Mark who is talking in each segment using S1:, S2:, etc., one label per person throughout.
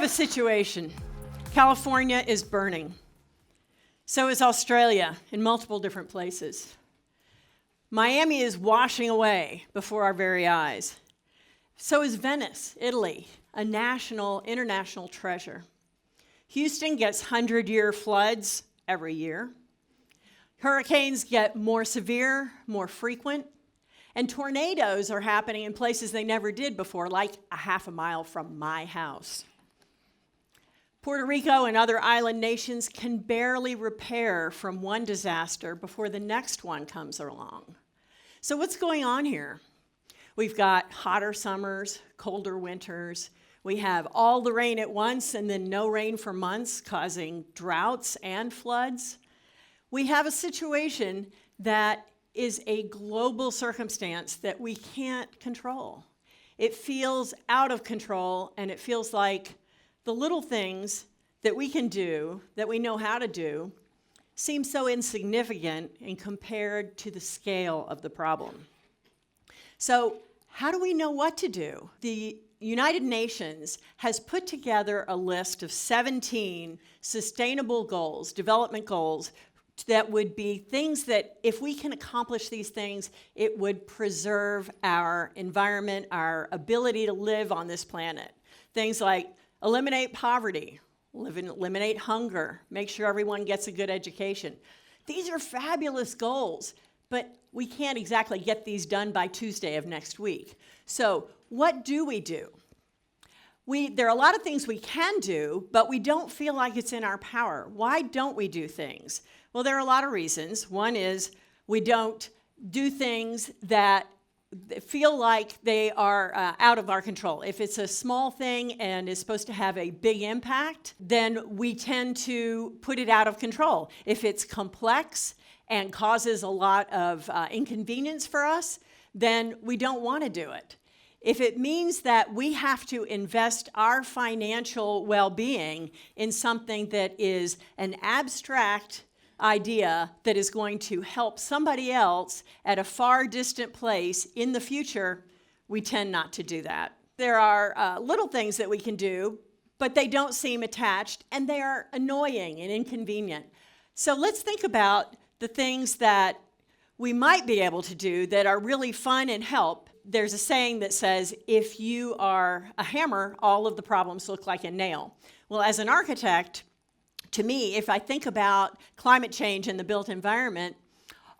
S1: a situation. California is burning. So is Australia in multiple different places. Miami is washing away before our very eyes. So is Venice, Italy, a national, international treasure. Houston gets 100-year floods every year. Hurricanes get more severe, more frequent. And tornadoes are happening in places they never did before, like a half a mile from my house. Puerto Rico and other island nations can barely repair from one disaster before the next one comes along. So what's going on here? We've got hotter summers, colder winters. We have all the rain at once and then no rain for months, causing droughts and floods. We have a situation that is a global circumstance that we can't control. It feels out of control, and it feels like the little things that we can do, that we know how to do, seem so insignificant and compared to the scale of the problem. So how do we know what to do? The United Nations has put together a list of 17 sustainable goals, development goals, that would be things that if we can accomplish these things, it would preserve our environment, our ability to live on this planet. Things like eliminate poverty, eliminate hunger, make sure everyone gets a good education. These are fabulous goals, but we can't exactly get these done by Tuesday of next week. So what do we do? There are a lot of things we can do, but we don't feel like it's in our power. Why don't we do things? Well, there are a lot of reasons. One is we don't do things that feel like they are out of our control. If it's a small thing and is supposed to have a big impact, then we tend to put it out of control. If it's complex and causes a lot of inconvenience for us, then we don't want to do it. If it means that we have to invest our financial well-being in something that is an abstract idea that is going to help somebody else at a far distant place in the future, we tend not to do that. There are little things that we can do, but they don't seem attached, and they are annoying and inconvenient. So let's think about the things that we might be able to do that are really fun and help. There's a saying that says, if you are a hammer, all of the problems look like a nail. Well, as an architect, to me, if I think about climate change and the built environment,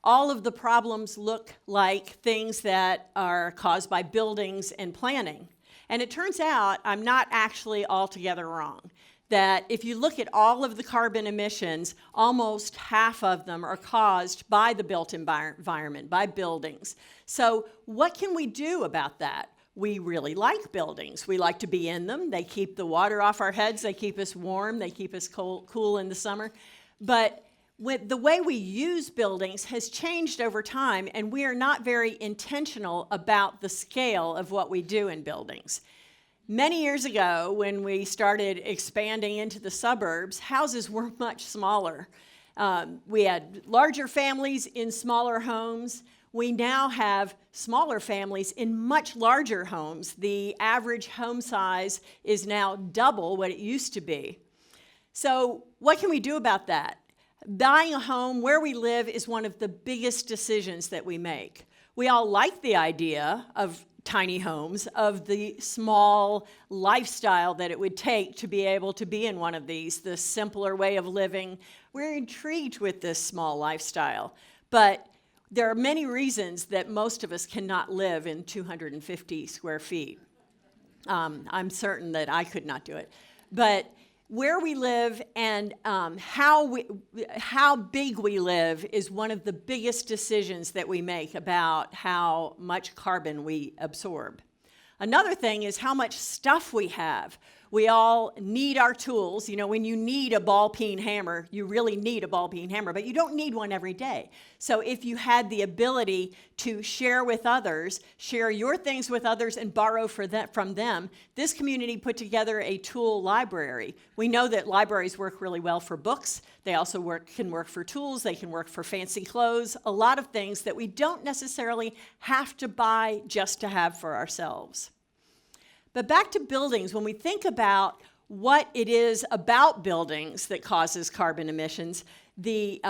S1: all of the problems look like things that are caused by buildings and planning. And it turns out I'm not actually altogether wrong. That if you look at all of the carbon emissions, almost half of them are caused by the built environment, by buildings. So what can we do about that? We really like buildings. We like to be in them. They keep the water off our heads. They keep us warm. They keep us cool in the summer. But the way we use buildings has changed over time, and we are not very intentional about the scale of what we do in buildings. Many years ago, when we started expanding into the suburbs, houses were much smaller. We had larger families in smaller homes. We now have smaller families in much larger homes. The average home size is now double what it used to be. So what can we do about that? Buying a home where we live is one of the biggest decisions that we make. We all like the idea of tiny homes, of the small lifestyle that it would take to be able to be in one of these, the simpler way of living. We're intrigued with this small lifestyle, but there are many reasons that most of us cannot live in 250 square feet. I'm certain that I could not do it. But where we live and how big we live is one of the biggest decisions that we make about how much carbon we absorb. Another thing is how much stuff we have. We all need our tools. You know, when you need a ball-peen hammer, you really need a ball-peen hammer, but you don't need one every day. So if you had the ability to share with others, share your things with others and borrow from them, this community put together a tool library. We know that libraries work really well for books. They also can work for tools. They can work for fancy clothes, a lot of things that we don't necessarily have to buy just to have for ourselves. But back to buildings, when we think about what it is about buildings that causes carbon emissions. The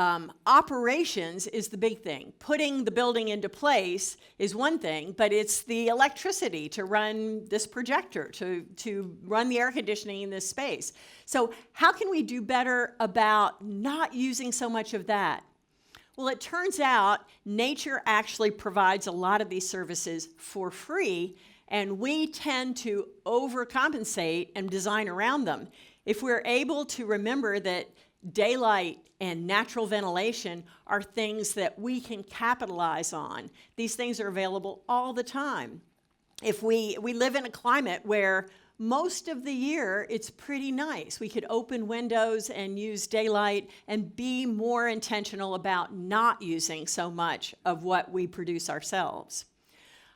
S1: operations is the big thing. Putting the building into place is one thing, but it's the electricity to run this projector, to run the air conditioning in this space. So how can we do better about not using so much of that? Well, it turns out nature actually provides a lot of these services for free, and we tend to overcompensate and design around them. If we're able to remember that daylight and natural ventilation are things that we can capitalize on, these things are available all the time. If we live in a climate where most of the year it's pretty nice, we could open windows and use daylight and be more intentional about not using so much of what we produce ourselves.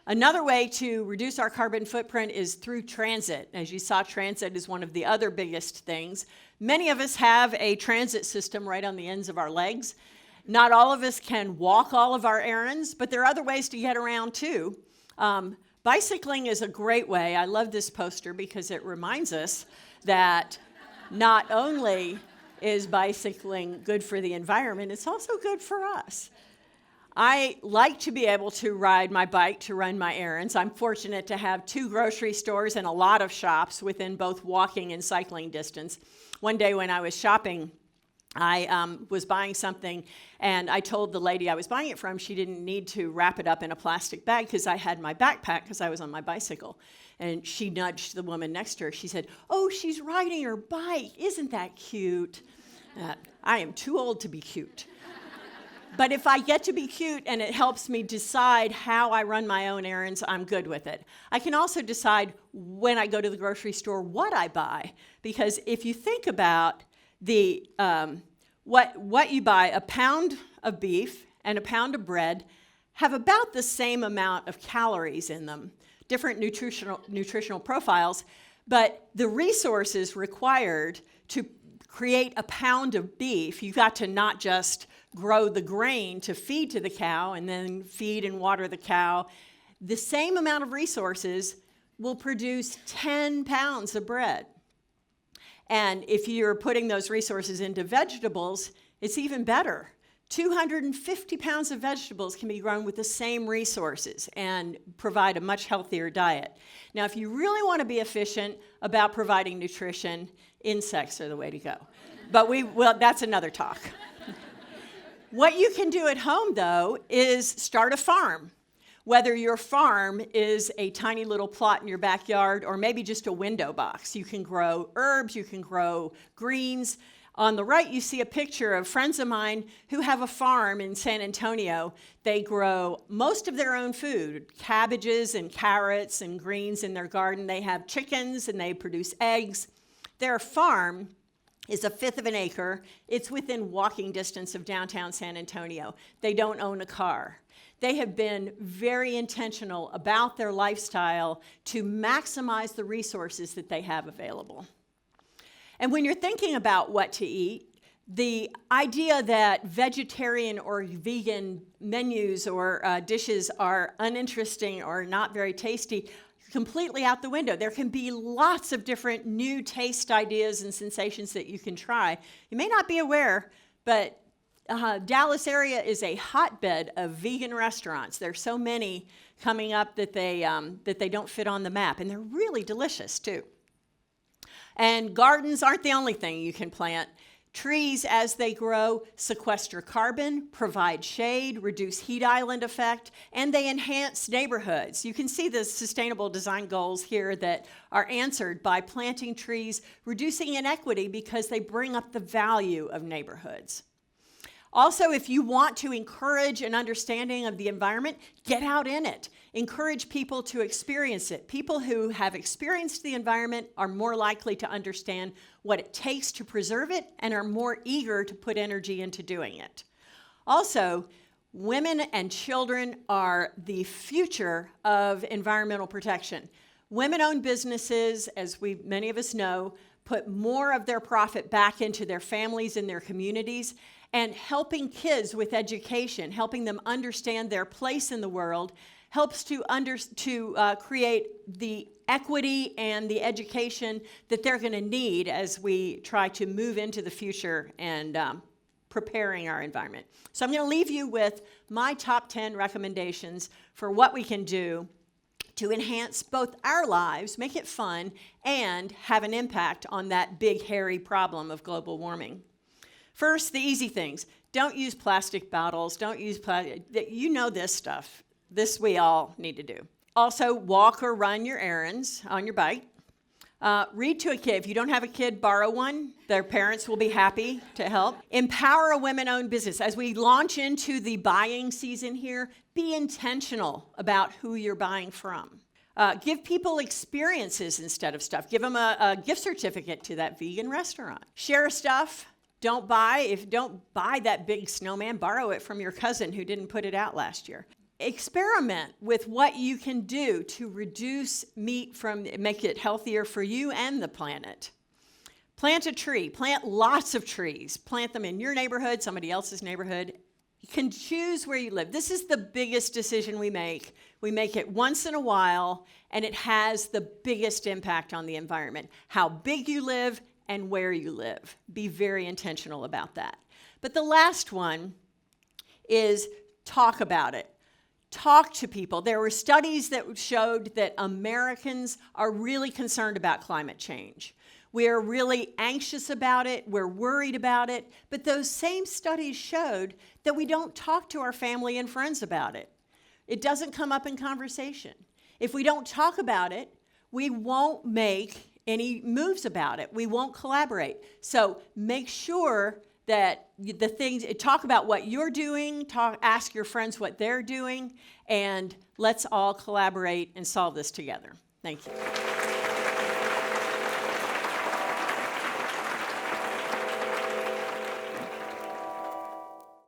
S1: Another way to reduce our carbon footprint is through transit. As you saw, transit is one of the other biggest things. Many of us have a transit system right on the ends of our legs. Not all of us can walk all of our errands, but there are other ways to get around too. Bicycling is a great way. I love this poster because it reminds us that not only is bicycling good for the environment, it's also good for us. I like to be able to ride my bike to run my errands. I'm fortunate to have 2 grocery stores and a lot of shops within both walking and cycling distance. One day when I was shopping, I was buying something, and I told the lady I was buying it from she didn't need to wrap it up in a plastic bag because I had my backpack because I was on my bicycle. And she nudged the woman next to her. She said, "Oh, she's riding her bike. Isn't that cute?" I am too old to be cute. But if I get to be cute and it helps me decide how I run my own errands, I'm good with it. I can also decide when I go to the grocery store what I buy, because if you think about the what you buy, a pound of beef and a pound of bread have about the same amount of calories in them, different nutritional profiles, but the resources required to create a pound of beef, you've got to not just grow the grain to feed to the cow and then feed and water the cow. The same amount of resources will produce 10 pounds of bread. And if you're putting those resources into vegetables, it's even better. 250 pounds of vegetables can be grown with the same resources and provide a much healthier diet. Now, if you really want to be efficient about providing nutrition, insects are the way to go. But that's another talk. What you can do at home, though, is start a farm. Whether your farm is a tiny little plot in your backyard or maybe just a window box, you can grow herbs, you can grow greens. On the right, you see a picture of friends of mine who have a farm in San Antonio. They grow most of their own food, cabbages and carrots and greens in their garden. They have chickens and they produce eggs. Their farm is 1/5 of an acre. It's within walking distance of downtown San Antonio. They don't own a car. They have been very intentional about their lifestyle to maximize the resources that they have available. And when you're thinking about what to eat, the idea that vegetarian or vegan menus or dishes are uninteresting or not very tasty, completely out the window. There can be lots of different new taste ideas and sensations that you can try. You may not be aware, but Dallas area is a hotbed of vegan restaurants. There's so many coming up that they don't fit on the map, and they're really delicious too. And gardens aren't the only thing you can plant. Trees, as they grow, sequester carbon, provide shade, reduce heat island effect, and they enhance neighborhoods. You can see the sustainable design goals here that are answered by planting trees, reducing inequity because they bring up the value of neighborhoods. Also, if you want to encourage an understanding of the environment, get out in it. Encourage people to experience it. People who have experienced the environment are more likely to understand what it takes to preserve it and are more eager to put energy into doing it. Also, women and children are the future of environmental protection. Women-owned businesses, as many of us know, put more of their profit back into their families and their communities, and helping kids with education, helping them understand their place in the world, helps to create the equity and the education that they're going to need as we try to move into the future and preparing our environment. So I'm going to leave you with my top 10 recommendations for what we can do to enhance both our lives, make it fun, and have an impact on that big, hairy problem of global warming. First, the easy things. Don't use plastic bottles. Don't use plastic. You know this stuff. This we all need to do. Also, walk or run your errands on your bike. Read to a kid. If you don't have a kid, borrow one. Their parents will be happy to help. Empower a women-owned business. As we launch into the buying season here, be intentional about who you're buying from. Give people experiences instead of stuff. Give them a gift certificate to that vegan restaurant. Share stuff. Don't buy that big snowman. Borrow it from your cousin who didn't put it out last year. Experiment with what you can do to reduce meat make it healthier for you and the planet. Plant a tree. Plant lots of trees. Plant them in your neighborhood, somebody else's neighborhood. You can choose where you live. This is the biggest decision we make. We make it once in a while, and it has the biggest impact on the environment. How big you live and where you live. Be very intentional about that. But the last one is talk about it. Talk to people. There were studies that showed that Americans are really concerned about climate change. We are really anxious about it. We're worried about it. But those same studies showed that we don't talk to our family and friends about it. It doesn't come up in conversation. If we don't talk about it, we won't make any moves about it. We won't collaborate. So make sure that talk about what you're doing, ask your friends what they're doing, and let's all collaborate and solve this together. Thank you.